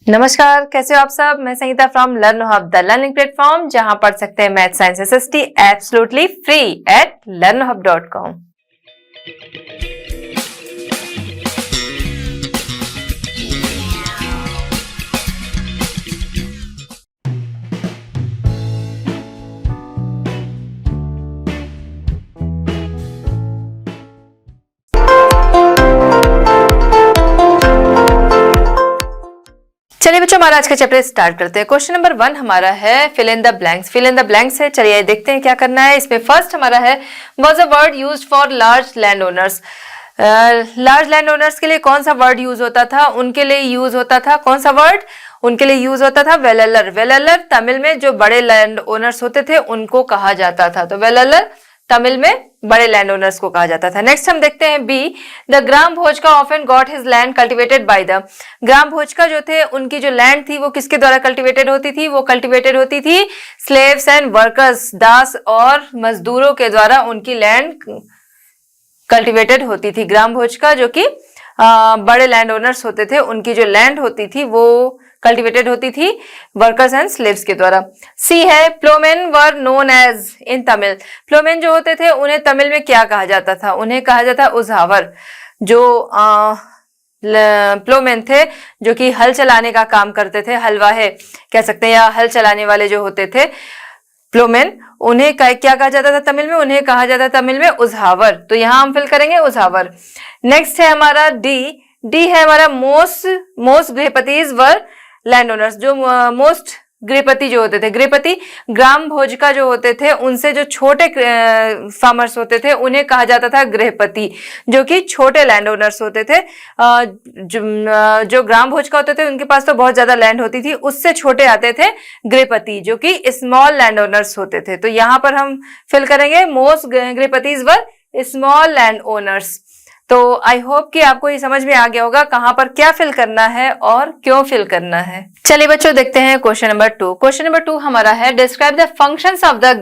नमस्कार, कैसे हो आप सब। मैं Sangeeta from learn hub, the learning platform, जहां पढ़ सकते हैं math science SST absolutely free at learnhub.com। चलिए बच्चों, हमारा आज का चैप्टर स्टार्ट करते हैं। क्वेश्चन नंबर 1 हमारा है fill in the blanks. Fill in the blanks है, चलिए देखते हैं क्या करना है। इसमें फर्स्ट हमारा है was a word used for large land owners. Large land owners के लिए कौन सा वर्ड यूज होता था? उनके लिए यूज होता था कौन सा वर्ड? उनके लिए यूज होता था वेललर। वेललर तमिल में जो बड़े लैंड ओनर्स होते थे उनको कहा जाता था, तो वेललर तमिल में बड़े लैंड ओनर्स को कहा जाता था। नेक्स्ट हम देखते हैं B, the grama bhojaka often got his land cultivated by the. Grama bhojaka जो थे उनकी जो लैंड थी वो किसके द्वारा कल्टिवेटेड होती थी? वो कल्टिवेटेड होती थी स्लेव्स एंड वर्कर्स, दास और मजदूरों के द्वारा उनकी लैंड कल्टिवेटेड होती थी। ग्राम भोजका जो कि बड़े लैंड ओनर्स होते थे उनकी जो लैंड होती थी वो कल्टिवेटेड होती थी वर्कर्स एंड स्लेव्स के द्वारा। सी है ploughmen were known as in Tamil. Ploughmen जो होते थे उन्हें तमिल में क्या कहा जाता था? उन्हें कहा जाता उजावर। जो प्लोमेन थे जो कि हल चलाने का काम करते थे, हलवाहे कह सकते हैं, या हल चलाने वाले जो होते थे प्लोमेन, उन्हें क्या कहा जाता था तमिल में? उन्हें कहा जाता था तमिल में उजावर। तो यहां हम फिल करेंगे उजावर। नेक्स्ट है हमारा डी। डी है हमारा मोस्ट गृहपतिज वर लैंड ओनर्स। जो मोस्ट गृहपति जो होते थे, गृहपति ग्राम भोजका जो होते थे उनसे जो छोटे फार्मर्स होते थे उन्हें कहा जाता था गृहपति, जो कि छोटे लैंड ओनर्स होते थे। जो ग्राम भोजका होते थे उनके पास तो बहुत ज्यादा लैंड होती थी, उससे छोटे आते थे गृहपति जो कि स्मॉल लैंड ओनर्स होते थे। तो यहाँ पर हम फिल करेंगे most grihapatis were small land owners. तो आई होप कि आपको ये समझ में आ गया होगा कहां पर क्या फिल करना है और क्यों फिल करना है। चलिए बच्चों देखते हैं क्वेश्चन नंबर 2। क्वेश्चन नंबर 2 हमारा है describe the functions of the.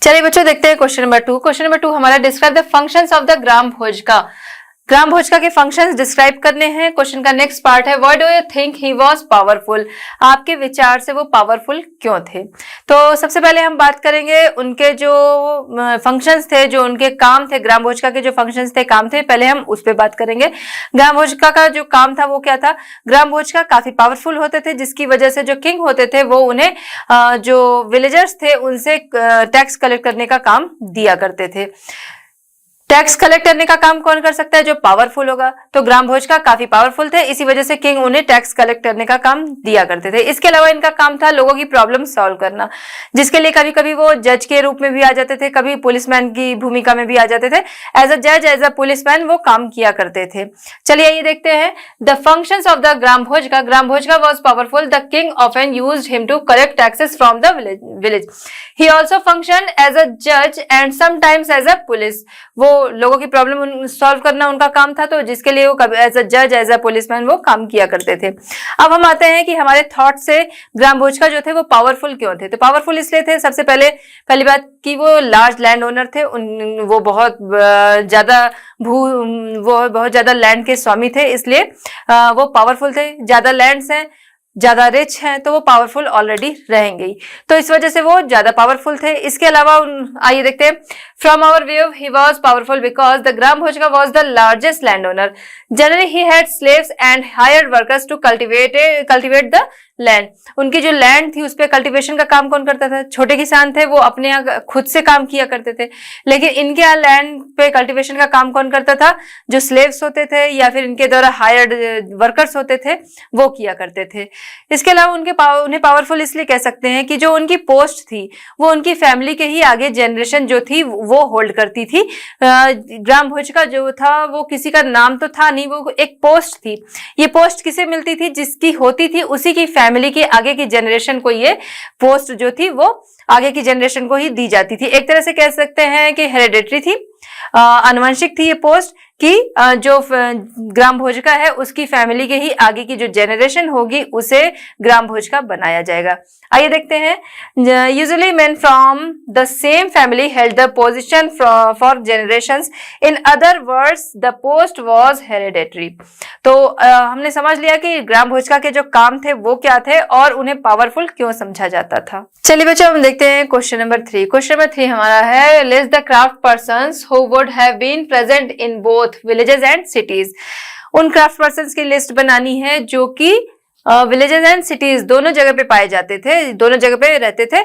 चलिए बच्चों देखते हैं क्वेश्चन नंबर 2। क्वेश्चन नंबर 2 हमारा describe the functions of the grama bhojaka. Grama bhojaka के फंक्शंस डिस्क्राइब करने हैं। क्वेश्चन का नेक्स्ट पार्ट है what do you think he was powerful. आपके विचार से वो पावरफुल क्यों थे? तो सबसे पहले हम बात करेंगे उनके जो फंक्शंस थे, जो उनके काम थे, ग्राम भोजका के जो फंक्शंस थे, काम थे, पहले हम उस पर बात करेंगे। ग्राम भोजका का जो काम था वो क्या था? ग्राम भोजका काफी पावरफुल होते थे, जिसकी वजह से जो किंग होते थे वो उन्हें जो विलेजर्स थे उनसे टैक्स कलेक्ट करने का काम दिया करते थे। टैक्स कलेक्ट करने का काम कौन कर सकता है? जो पावरफुल होगा। तो ग्राम भोजका काफी पावरफुल थे, इसी वजह से किंग उन्हें टैक्स कलेक्ट करने का काम दिया करते थे। इसके अलावा इनका काम था लोगों की प्रॉब्लम सॉल्व करना, जिसके लिए कभी कभी वो जज के रूप में भी आ जाते थे, कभी पुलिसमैन की भूमिका में भी आ जाते थे। एज अ जज, एज अ पुलिसमैन वो काम किया करते थे। चलिए ये देखते हैं the functions of the grama bhojaka. Grama bhojaka was powerful. The king often used him to collect taxes from the village. He also function as a जज and sometimes as a police. वो लोगों की प्रॉब्लम सॉल्व करना उनका काम था, तो जिसके लिए वो एज अ जज, एज अ पुलिसमैन वो काम किया करते थे। अब हम आते हैं कि हमारे थॉट से ग्राम भोजका जो थे वो पावरफुल क्यों थे? तो पावरफुल इसलिए थे, सबसे पहली बात कि वो लार्ज लैंड ओनर थे। वो बहुत ज्यादा लैंड के स्वामी थे, इसलिए वो पावरफुल थे। ज्यादा लैंड्स हैं, ज्यादा रिच हैं, तो वो पावरफुल ऑलरेडी रहेंगे ही, तो इस वजह से वो ज्यादा पावरफुल थे। इसके अलावा आइए देखते हैं from our view he was powerful because the grama bhojaka was the largest land owner. Generally he had slaves and hired workers to cultivate the land. उनकी जो लैंड थी उस पे कल्टीवेशन का काम कौन करता था? छोटे किसान थे, वो अपने यहाँ खुद से काम किया करते थे। लेकिन इनके यहाँ लैंड पे कल्टीवेशन का काम कौन करता था? जो स्लेव्स होते थे या फिर इनके द्वारा हायर्ड वर्कर्स होते थे वो किया करते थे। इसके अलावा उन्हें पावरफुल इसलिए कह सकते हैं कि जो उनकी पोस्ट थी वो उनकी फैमिली के ही आगे जनरेशन जो थी वो होल्ड करती थी। ग्राम भोजका जो था वो किसी का नाम तो था नहीं, वो एक पोस्ट थी। ये पोस्ट किसे मिलती थी? जिसकी होती थी उसी की फैमिली की आगे की जनरेशन को ये पोस्ट जो थी वो आगे की जनरेशन को ही दी जाती थी। एक तरह से कह सकते हैं कि हेरिडेटरी थी। आनुवंशिक थी ये पोस्ट कि जो ग्राम भोजिका है उसकी फैमिली के ही आगे की जो जेनरेशन होगी उसे ग्राम भोजिका बनाया जाएगा। आइए देखते हैं। Usually main from the same family held the position for generations, in other words the post was hereditary. तो हमने समझ लिया कि ग्राम भोजिका के जो काम थे वो क्या थे और उन्हें पावरफुल क्यों समझा जाता था। चलिए बच्चों हम देखते हैं क्वेश्चन नंबर 3। क्वेश्चन नंबर 3 हमारा है list the craft persons who would have been present in both villages and cities. उन क्राफ्ट पर्सन्स की लिस्ट बनानी है जो कि विलेजेस एंड सिटीज दोनों जगह पे पाए जाते थे, दोनों जगह पे रहते थे,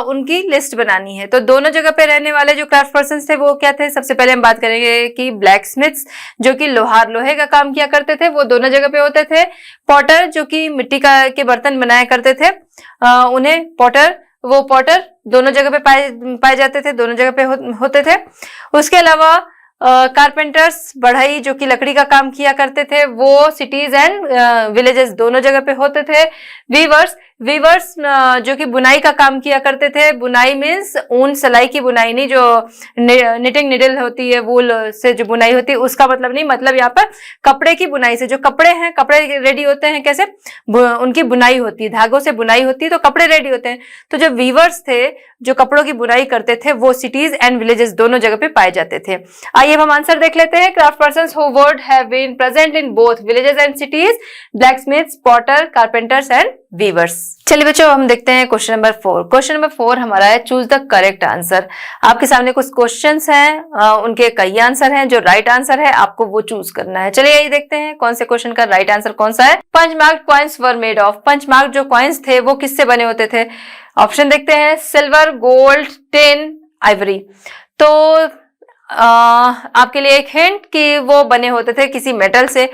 उनकी लिस्ट बनानी है। तो दोनों जगह पे रहने वाले जो क्राफ्ट पर्सन्स थे वो क्या थे? सबसे पहले हम बात करेंगे कि ब्लैक स्मिथ्स जो कि लोहार लोहे का काम किया करते थे, वो दोनों जगह पे होते थे। पॉटर जो कि मिट्टी के बर्तन बनाया करते थे, उन्हें पॉटर दोनों जगह पे पाए जाते थे, दोनों जगह पे होते थे। उसके अलावा कारपेंटर्स बढ़ई जो कि लकड़ी का काम किया करते थे, वो सिटीज एंड विलेजेस दोनों जगह पे होते थे। वीवर्स जो कि बुनाई का काम किया करते थे। बुनाई मीन्स ऊन सलाई की बुनाई नहीं, जो निटिंग निडल होती है वूल से जो बुनाई होती है उसका मतलब नहीं, मतलब यहाँ पर कपड़े की बुनाई से जो कपड़े हैं, कपड़े रेडी होते हैं कैसे? उनकी बुनाई होती है, धागों से बुनाई होती है तो कपड़े रेडी होते हैं। तो जो वीवर्स थे जो कपड़ों की बुनाई करते थे वो सिटीज एंड विलेजेस दोनों जगह पे पाए जाते थे। आइए हम आंसर देख लेते हैं। Craft persons who would have been present in both villages and cities, blacksmiths, potter, carpenters and weavers. चलिए बच्चों हम देखते हैं क्वेश्चन नंबर 4। क्वेश्चन नंबर 4 हमारा है चूज द करेक्ट आंसर। आपके सामने कुछ क्वेश्चंस हैं, उनके कई आंसर हैं, जो राइट आंसर है आपको वो चूज करना है। चलिए यही देखते हैं कौन से क्वेश्चन का राइट आंसर कौन सा है। Punch-marked coins were made of. Punch-marked जो कॉइन्स थे वो किससे बने होते थे? ऑप्शन देखते हैं, सिल्वर, गोल्ड, टिन, आइवरी। तो आपके लिए एक हिंट कि वो बने होते थे किसी मेटल से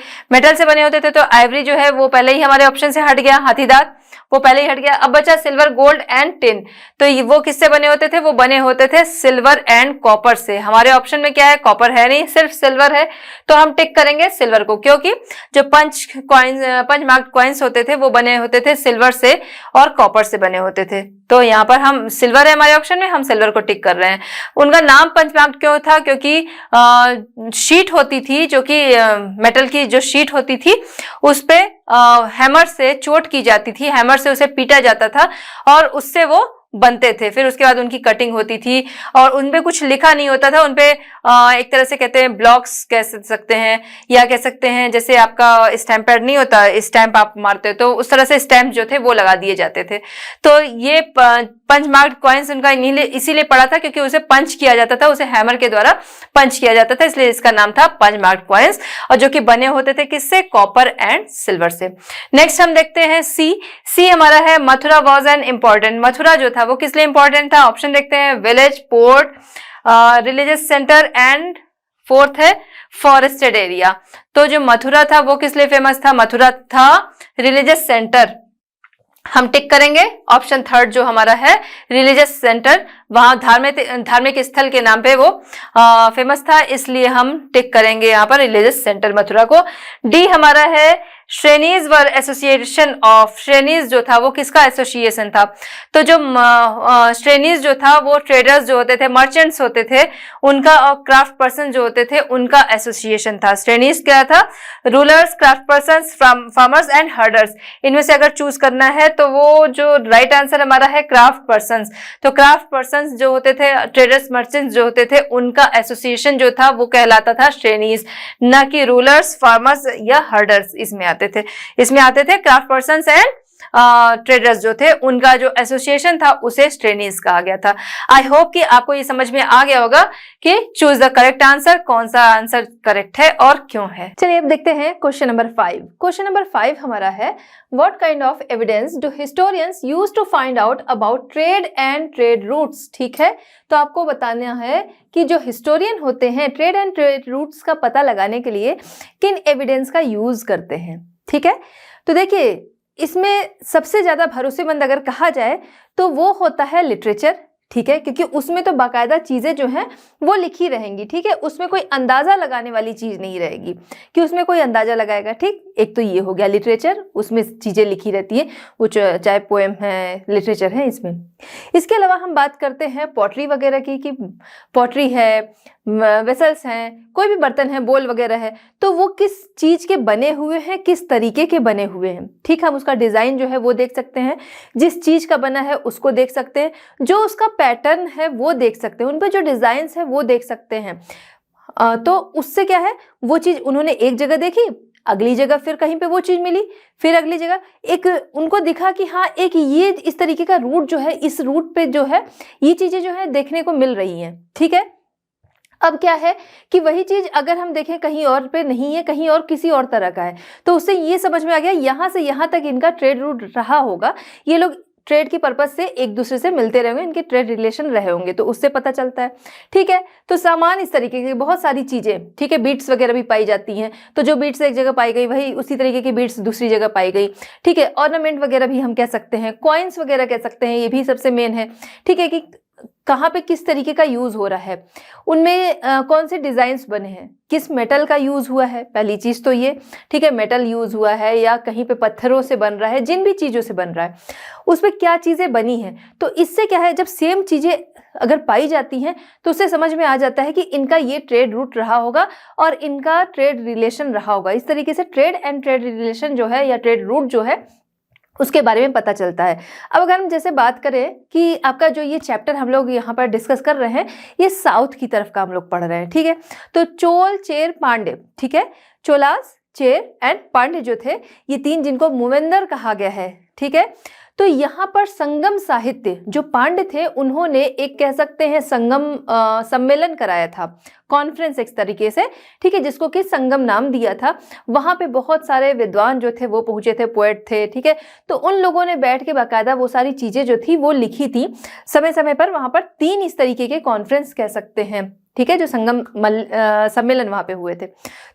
बने होते थे। तो आइवरी जो है वो पहले ही हमारे ऑप्शन से हट गया, हाथीदांत वो पहले ही हट गया। अब बचा सिल्वर, गोल्ड एंड टिन। तो वो किससे बने होते थे? वो बने होते थे सिल्वर एंड कॉपर से। हमारे ऑप्शन में क्या है? कॉपर है नहीं, सिर्फ सिल्वर है, तो हम टिक करेंगे सिल्वर को, क्योंकि जो पंच मार्क्ड कॉइन्स होते थे वो बने होते थे सिल्वर से और कॉपर से बने होते थे। तो यहाँ पर हम सिल्वर है हमारे ऑप्शन में, हम सिल्वर को टिक कर रहे हैं। उनका नाम पंचमार्क्ड क्यों था? क्योंकि शीट होती थी जो कि मेटल की जो शीट होती थी उस पे हैमर से चोट की जाती थी, हैमर से उसे पीटा जाता था और उससे वो बनते थे। फिर उसके बाद उनकी कटिंग होती थी और उनपे कुछ लिखा नहीं होता था, उनपे एक तरह से कहते हैं ब्लॉक्स कह सकते हैं, या कह सकते हैं जैसे आपका स्टैम्प पैड नहीं होता, स्टैम्प आप मारते हो तो उस तरह से स्टैम्प जो थे वो लगा दिए जाते थे। तो ये पंच मार्क्ड कॉइन्स उनका इसीलिए पड़ा था क्योंकि उसे पंच किया जाता था, उसे हैमर के द्वारा पंच किया जाता था, इसलिए इसका नाम था पंच मार्क्ड कॉइन्स, और जो कि बने होते थे किससे? कॉपर एंड सिल्वर से। नेक्स्ट हम देखते हैं सी हमारा है Mathura was an important. Mathura जो था वो किस लिए इंपॉर्टेंट था? ऑप्शन देखते हैं, village, port, religious centre and fourth है फॉरेस्टेड एरिया। तो जो मथुरा था वो किस लिए फेमस था? मथुरा था रिलीजियस सेंटर, हम टिक करेंगे ऑप्शन थर्ड जो हमारा है रिलीजियस सेंटर, वहां धार्मिक स्थल के नाम पे वो फेमस था, इसलिए हम टिक करेंगे यहाँ पर रिलीजियस सेंटर मथुरा को। डी हमारा है श्रेणीज वर एसोसिएशन ऑफ। श्रेणीज जो था वो किसका एसोसिएशन था? तो जो श्रेणीज जो था वो ट्रेडर्स जो होते थे, मर्चेंट्स होते थे, उनका, और क्राफ्ट पर्सन जो होते थे उनका एसोसिएशन था। श्रेणीज क्या था? Rulers, craft person, farmers and herders. इनमें से अगर चूज करना है तो वो जो राइट आंसर हमारा है क्राफ्ट पर्सन। तो क्राफ्ट पर्सन जो होते थे, ट्रेडर्स, मर्चेंट्स जो होते थे, उनका एसोसिएशन जो था वो कहलाता था श्रेणीज, न कि रूलर्स, फार्मर्स या हर्डर्स इसमें आते थे। इसमें आते थे क्राफ्ट पर्सन्स एंड ट्रेडर्स जो थे, उनका जो एसोसिएशन था उसे श्रेणीज कहा गया था। आई होप कि आपको ये समझ में आ गया होगा कि चूज द करेक्ट आंसर, कौन सा आंसर करेक्ट है और क्यों है। चलिए अब देखते हैं क्वेश्चन नंबर 5। क्वेश्चन नंबर 5 हमारा है what kind of evidence do historians use to find out about trade and trade routes. ठीक है, तो आपको बताना है कि जो हिस्टोरियन होते हैं ट्रेड एंड ट्रेड रूट्स का पता लगाने के लिए किन एविडेंस का यूज करते हैं। ठीक है, तो देखिए इसमें सबसे ज्यादा भरोसेमंद अगर कहा जाए तो वो होता है लिटरेचर। ठीक है, क्योंकि उसमें तो बाकायदा चीजें जो हैं वो लिखी रहेंगी। ठीक है, उसमें कोई अंदाजा लगाने वाली चीज नहीं रहेगी कि उसमें कोई अंदाजा लगाएगा। ठीक, एक तो ये हो गया लिटरेचर, उसमें चीजें लिखी रहती है, वो चाहे पोएम है, लिटरेचर है इसमें। इसके अलावा हम बात करते हैं पॉटरी वगैरह की, कि पॉटरी है, वेसल्स हैं, कोई भी बर्तन है, बोल वगैरह है, तो वो किस चीज के बने हुए हैं, किस तरीके के बने हुए हैं। ठीक, हम उसका डिजाइन जो है वो देख सकते हैं, जिस चीज का बना है उसको देख सकते हैं, जो उसका पैटर्न है वो देख सकते हैं, उन पर जो डिजाइन है वो देख सकते हैं। तो उससे क्या है, वो चीज उन्होंने एक जगह देखी, अगली जगह फिर कहीं पे वो चीज मिली, फिर अगली जगह एक उनको दिखा कि हाँ एक ये इस तरीके का रूट जो है, इस रूट पे जो है ये चीजें जो है देखने को मिल रही हैं। ठीक है, अब क्या है कि वही चीज अगर हम देखें कहीं और पे नहीं है, कहीं और किसी और तरह का है, तो उससे ये समझ में आ गया यहां से यहां तक इनका ट्रेड रूट रहा होगा, ये लोग ट्रेड की पर्पज से एक दूसरे से मिलते रहेंगे, इनके ट्रेड रिलेशन रहे होंगे, तो उससे पता चलता है। ठीक है, तो सामान इस तरीके की बहुत सारी चीजें, ठीक है, बीट्स वगैरह भी पाई जाती हैं, तो जो बीट्स एक जगह पाई गई वही उसी तरीके की बीट्स दूसरी जगह पाई गई। ठीक है, ऑर्नामेंट वगैरह भी हम कह सकते हैं, कॉइन्स वगैरह कह सकते हैं, ये भी सबसे मेन है। ठीक है, कि कहाँ पे किस तरीके का यूज हो रहा है, उनमें कौन से डिजाइन्स बने हैं, किस मेटल का यूज हुआ है, पहली चीज तो ये। ठीक है, मेटल यूज हुआ है या कहीं पे पत्थरों से बन रहा है, जिन भी चीजों से बन रहा है उसमें क्या चीजें बनी हैं। तो इससे क्या है, जब सेम चीजें अगर पाई जाती हैं तो उससे समझ में आ जाता है कि इनका ये ट्रेड रूट रहा होगा और इनका ट्रेड रिलेशन रहा होगा। इस तरीके से ट्रेड एंड ट्रेड रिलेशन जो है या ट्रेड रूट जो है उसके बारे में पता चलता है। अब अगर हम जैसे बात करें कि आपका जो ये चैप्टर हम लोग यहाँ पर डिस्कस कर रहे हैं, ये साउथ की तरफ का हम लोग पढ़ रहे हैं। ठीक है, तो चोल, चेर, पांड्य, ठीक है, चोलास, चेर एंड पांड्य जो थे, ये तीन जिनको मूवेंदर कहा गया है। ठीक है, तो यहाँ पर संगम साहित्य, जो पांड्य थे उन्होंने एक कह सकते हैं संगम सम्मेलन कराया था, कॉन्फ्रेंस एक तरीके से। ठीक है, जिसको कि संगम नाम दिया था। वहां पे बहुत सारे विद्वान जो थे वो पहुंचे थे, पोएट थे। ठीक है, तो उन लोगों ने बैठ के बाकायदा वो सारी चीजें जो थी वो लिखी थी समय समय पर। वहां पर तीन इस तरीके के कॉन्फ्रेंस कह सकते हैं, ठीक है, जो संगम सम्मेलन वहां पे हुए थे,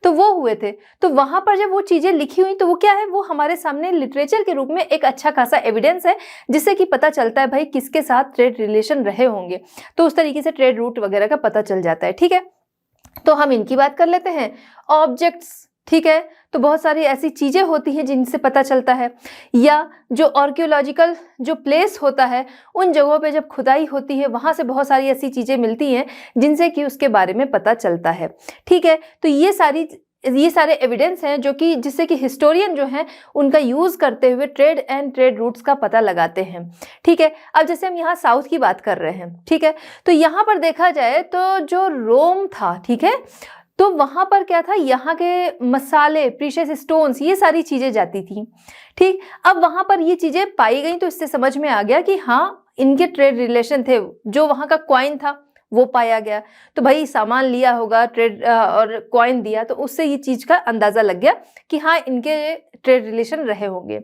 तो वो हुए थे। तो वहां पर जब वो चीजें लिखी हुई तो वो क्या है, वो हमारे सामने लिटरेचर के रूप में एक अच्छा खासा एविडेंस है, जिससे कि पता चलता है भाई किसके साथ ट्रेड रिलेशन रहे होंगे, तो उस तरीके से ट्रेड रूट वगैरह का पता चल जाता है। ठीक है, तो हम इनकी बात कर लेते हैं। ऑब्जेक्ट्स, ठीक है, तो बहुत सारी ऐसी चीजें होती हैं जिनसे पता चलता है, या जो आर्कियोलॉजिकल जो प्लेस होता है उन जगहों पे जब खुदाई होती है वहां से बहुत सारी ऐसी चीजें मिलती हैं जिनसे कि उसके बारे में पता चलता है। ठीक है, तो ये सारे एविडेंस हैं जो कि जिससे कि हिस्टोरियन जो हैं उनका यूज करते हुए ट्रेड एंड ट्रेड रूट्स का पता लगाते हैं। ठीक है, अब जैसे हम यहाँ साउथ की बात कर रहे हैं, ठीक है, तो यहाँ पर देखा जाए तो जो रोम था, ठीक है, तो वहां पर क्या था, यहाँ के मसाले, प्रीशियस स्टोन्स, ये सारी चीजें जाती थी। ठीक, अब वहां पर ये चीजें पाई गई तो इससे समझ में आ गया कि हाँ इनके ट्रेड रिलेशन थे। जो वहां का कॉइन था वो पाया गया, तो भाई सामान लिया होगा ट्रेड और कॉइन दिया, तो उससे ये चीज का अंदाजा लग गया कि हाँ इनके ट्रेड रिलेशन रहे होंगे।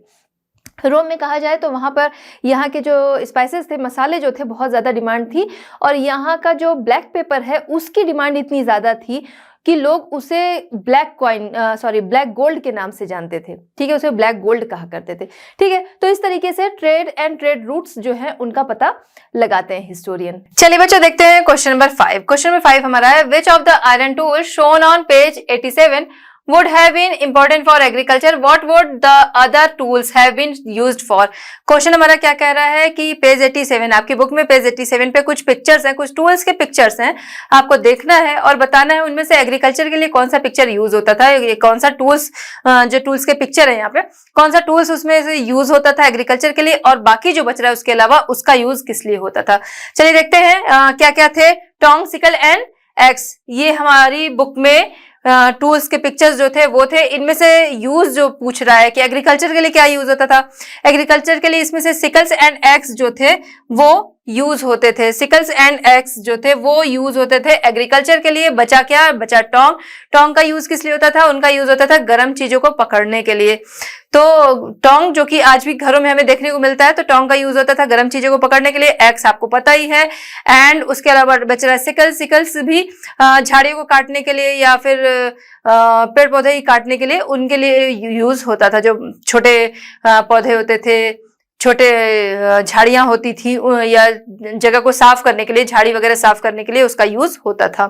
रोम में कहा जाए तो वहाँ पर यहाँ के जो स्पाइसेस थे, मसाले जो थे, बहुत ज़्यादा डिमांड थी, और यहाँ का जो ब्लैक पेपर है उसकी डिमांड इतनी ज़्यादा थी कि लोग उसे ब्लैक गोल्ड के नाम से जानते थे। ठीक है, उसे ब्लैक गोल्ड कहा करते थे। ठीक है, तो इस तरीके से ट्रेड एंड ट्रेड रूट्स जो है उनका पता लगाते हैं हिस्टोरियन। चलिए बच्चों देखते हैं क्वेश्चन नंबर 5। क्वेश्चन नंबर 5 हमारा है, which of the iron tool shown on page 87 would have been important for agriculture, what would the other tools have been used for? Question हमारा क्या कह रहा है कि पेज 87, आपकी बुक में पेज 87 पे कुछ पिक्चर्स हैं, कुछ टूल्स के पिक्चर्स हैं, आपको देखना है और बताना है उनमें से एग्रीकल्चर के लिए कौन सा पिक्चर यूज होता था, ये कौन सा टूल्स, जो टूल्स के पिक्चर है यहाँ पे, कौन सा टूल्स उसमें से यूज होता था एग्रीकल्चर के लिए, और बाकी जो बच रहा है उसके अलावा उसका यूज किस लिए होता था। चलिए देखते हैं क्या क्या थे। टोंग, सिकल एंड एक्स, ये हमारी बुक में टूल्स के पिक्चर्स जो थे वो थे। इनमें से यूज जो पूछ रहा है कि एग्रीकल्चर के लिए क्या यूज होता था, एग्रीकल्चर के लिए इसमें से सिकल्स एंड एक्स जो थे वो यूज होते थे। सिकल्स एंड एक्स जो थे वो यूज होते थे एग्रीकल्चर के लिए। बचा क्या, बचा टोंग। टोंग का यूज किस लिए होता था, उनका यूज होता था गर्म चीजों को पकड़ने के लिए। तो टोंग जो कि आज भी घरों में हमें देखने को मिलता है, तो टोंग का यूज होता था गर्म चीजों को पकड़ने के लिए। एक्स आपको पता ही है। एंड उसके अलावा बच रहा है सिकल। सिकल्स भी झाड़ियों को काटने के लिए या फिर पेड़ पौधे ही काटने के लिए, उनके लिए यूज होता था। जो छोटे पौधे होते थे, छोटे झाड़ियां होती थी, या जगह को साफ करने के लिए, झाड़ी वगैरह साफ करने के लिए उसका यूज होता था।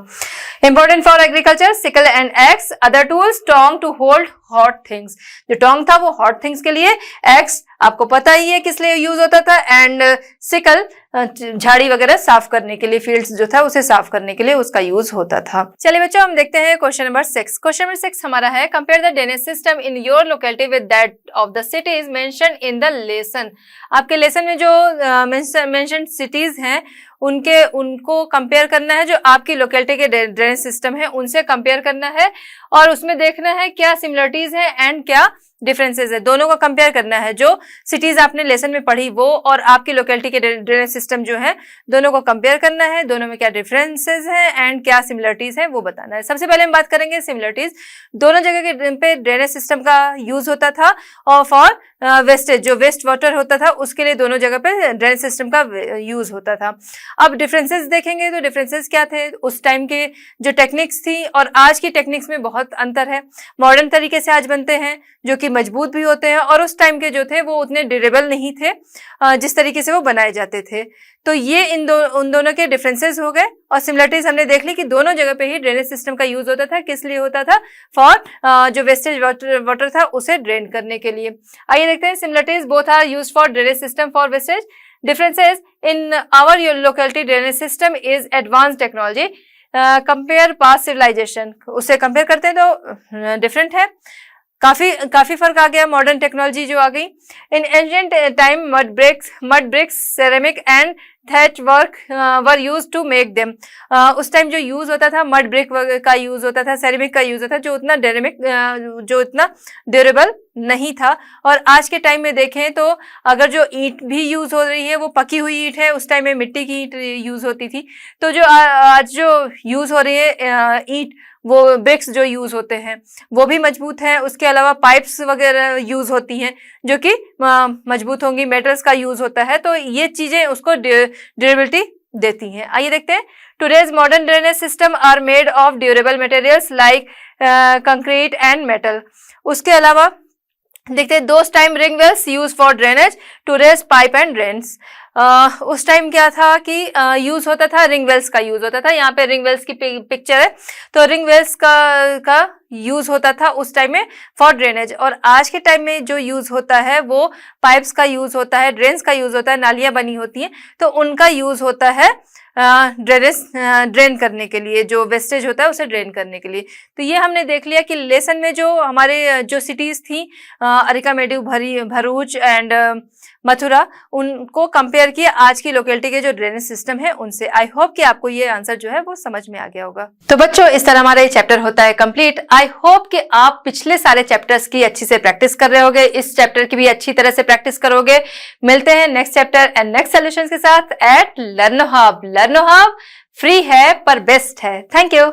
Important for agriculture, sickle and axe. Other tools, tong to hold hot things. जो टोंग था वो हॉट थिंग्स के लिए, एक्स आपको पता ही है किस लिए यूज होता था, एंड सिकल झाड़ी वगैरह साफ करने के लिए, फील्ड्स जो था उसे साफ करने के लिए उसका यूज होता था। चलिए बच्चों हम देखते हैं क्वेश्चन नंबर 6। क्वेश्चन नंबर 6 हमारा है, compare the drainage system in your locality with that of the cities mention in the lesson. आपके लेसन में जो मेंशन सिटीज हैं उनको कंपेयर करना है, जो आपकी लोकेलिटी के ड्रेनेज सिस्टम है उनसे कंपेयर करना है, और उसमें देखना है क्या सिमिलरिटीज है एंड क्या डिफरेंसेस है। दोनों को कंपेयर करना है, जो सिटीज आपने लेसन में पढ़ी वो और आपकी लोकेलिटी के ड्रेनेज सिस्टम जो है दोनों को कंपेयर करना है, दोनों में क्या डिफरेंसेस हैं एंड क्या सिमिलरिटीज है वो बताना है। सबसे पहले हम बात करेंगे सिमिलरिटीज। दोनों जगह के पे ड्रेनेज सिस्टम का यूज होता था, और फॉर वेस्टेज जो वेस्ट वाटर होता था उसके लिए दोनों जगह पे ड्रेनेज सिस्टम का यूज होता था। अब डिफरेंसेस देखेंगे तो डिफरेंसेस क्या थे, उस टाइम के जो टेक्निक्स थी और आज की टेक्निक्स में बहुत अंतर है। मॉडर्न तरीके से आज बनते हैं जो कि मजबूत भी होते हैं, और उस टाइम के जो थे वो उतने ड्यूरेबल नहीं थे जिस तरीके से वो बनाए जाते थे। तो ये उन दोनों के डिफरेंसेस हो गए। और सिमिलरिटीज हमने देख ली कि दोनों जगह पे ही ड्रेनेज सिस्टम का यूज होता था। किस लिए होता था? फॉर जो वेस्टेज वाटर था उसे ड्रेन करने के लिए। आइए देखते हैं similarities. Both are used for drainage system for wastage. Differences in our locality drainage system is advanced technology. Compare past civilization, उससे कंपेयर करते हैं तो डिफरेंट है, काफी फर्क आ गया। मॉडर्न टेक्नोलॉजी जो आ गई। इन ancient time mud bricks ceramic and thatch work were used to make them. उस टाइम जो यूज होता था मड ब्रिक का यूज होता था, सेरेमिक का यूज होता था, जो इतना ड्यूरेबल नहीं था। और आज के टाइम में देखें तो अगर जो ईंट भी यूज हो रही है वो पकी हुई ईंट है, उस टाइम में मिट्टी की ईंट यूज होती थी। तो जो आज जो यूज हो रही है ईंट, वो ब्रिक्स जो यूज होते हैं वो भी मजबूत है। उसके अलावा पाइप्स वगैरह यूज होती हैं जो कि मजबूत होंगी, मेटल्स का यूज होता है, तो ये चीजें उसको ड्यूरेबिलिटी देती हैं। आइए देखते हैं। Today's modern drainage system are made of durable materials like concrete and metal. उसके अलावा देखते हैं those time ring wells use for drainage, today's pipe and drains. उस टाइम क्या था कि यूज होता था, रिंग वेल्स का यूज होता था। यहाँ पे रिंग वेल्स की पिक्चर है, तो रिंग वेल्स का यूज होता था उस टाइम में फॉर ड्रेनेज। और आज के टाइम में जो यूज होता है वो पाइप्स का यूज होता है, ड्रेन्स का यूज होता है, नालियां बनी होती हैं तो उनका यूज होता है ड्रेन करने के लिए, जो वेस्टेज होता है उसे ड्रेन करने के लिए। तो ये हमने देख लिया कि लेसन में जो हमारे जो सिटीज थी अरिका मेडु, भरूच एंड मथुरा, उनको कंपेयर किया आज की लोकेलिटी के जो ड्रेनेज सिस्टम है उनसे। आई होप कि आपको ये आंसर जो है वो समझ में आ गया होगा। तो बच्चों इस तरह हमारा ये चैप्टर होता है कंप्लीट। आई होप कि आप पिछले सारे चैप्टर्स की अच्छी से प्रैक्टिस कर रहे होगे, इस चैप्टर की भी अच्छी तरह से प्रैक्टिस करोगे। मिलते हैं next chapter and next solutions के साथ at Learno Hub. Learno Hub free है पर बेस्ट है। Thank you.